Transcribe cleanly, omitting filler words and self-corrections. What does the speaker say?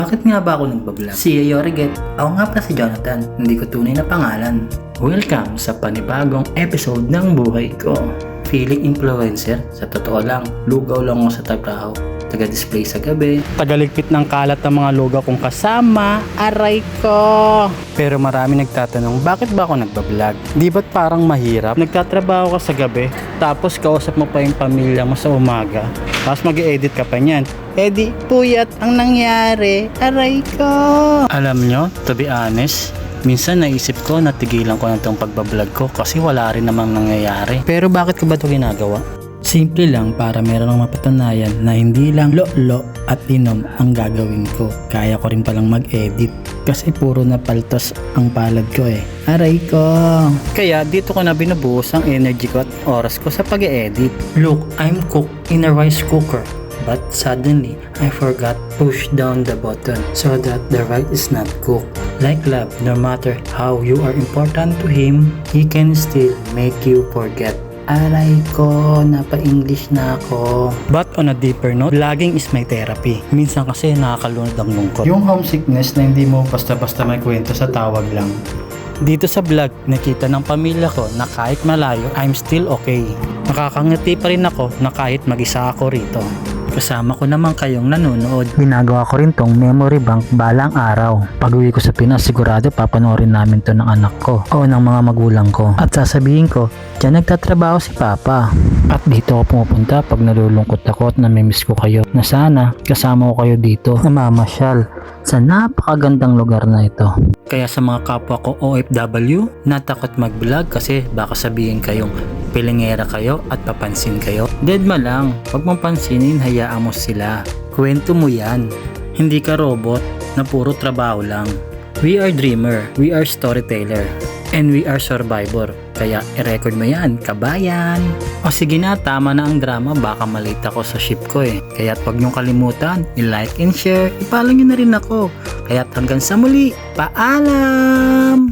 Bakit nga ba ako nagbablog? Si Yoriget. Ako nga pala si Jonathan, hindi ko tunay na pangalan. Welcome sa panibagong episode ng buhay ko. Feeling influencer? Sa totoo lang, lugaw lang ako sa trabaho. Taga-display sa gabi. Tagaligpit ng kalat ng mga lugaw kong kasama. Aray ko! Pero marami nagtatanong, bakit ba ako nagbablog? Di ba't parang mahirap? Nagtatrabaho ka sa gabi, tapos kausap mo pa yung pamilya mo sa umaga. Tapos mag-i-edit ka pa niyan. Edi, puyat ang nangyari. Aray ko! Alam nyo, to be honest, minsan naisip ko na tigilan ko na itong pagbablog ko kasi wala rin namang nangyayari. Pero bakit ko ba ito ginagawa? Simple lang para meron ng mapatunayan na hindi lang lo at inom ang gagawin ko. Kaya ko rin palang mag-edit kasi puro na paltos ang palad ko eh. Aray ko! Kaya dito ko na binubuhos ang energy ko at oras ko sa pag-edit. Look, I'm cooked in a rice cooker. But suddenly, I forgot push down the button so that the rice is not cooked. Like love, no matter how you are important to him, he can still make you forget. Aray ko, napa-English na ako. But on a deeper note, vlogging is my therapy. Minsan kasi nakakalunod ang lungkot. Yung homesickness na hindi mo basta-basta may kwento sa tawag lang. Dito sa vlog, nakita ng pamilya ko na kahit malayo, I'm still okay. Nakakangiti pa rin ako na kahit mag-isa ako rito. Kasama ko naman kayong nanonood. Ginagawa ko rin tong memory bank balang araw. Pag uwi ko sa Pinas, sigurado papanoorin namin to ng anak ko o ng mga magulang ko. At sasabihin ko, diyan nagtatrabaho si Papa. At dito ako pumupunta pag nalulungkot ako at namimiss ko kayo. Na sana kasama ko kayo dito na mamasyal sa napakagandang lugar na ito. Kaya sa mga kapwa ko OFW, natakot mag-vlog kasi baka sabihin kayong pilingera kayo at papansin kayo. Deadma lang, wag mong pansinin, hayaan mo sila. Kwento mo yan. Hindi ka robot na puro trabaho lang. We are dreamer, we are storyteller, and we are survivor. Kaya i-record mo yan, kabayan. O sige na, tama na ang drama, baka malate ako sa ship ko eh. Kaya wag niyong kalimutan, i-like and share, i-follow niyo na rin ako. Kaya hanggang sa muli, paalam!